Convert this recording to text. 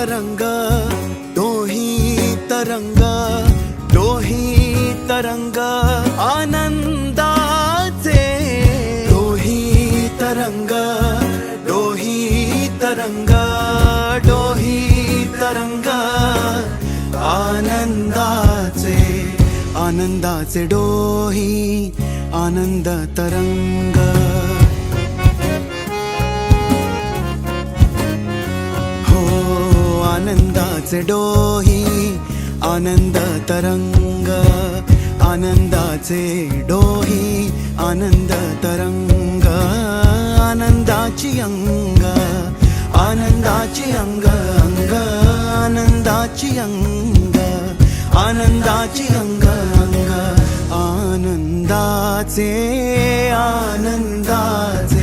तरंग डोही तरंग डोही तरंग आनंदाचे डोही तरंग डोही तरंग डोही तरंग आनंदाचे आनंदाचे डोही आनंद तरंग हो आनंदाचे डोही आनंद तरंग आनंदाचे डोही आनंद तरंग आनंदाची अंग आनंदाची अंग अंग आनंदाची अंग आनंदाची अंग अंग आनंदाचे आनंदाचे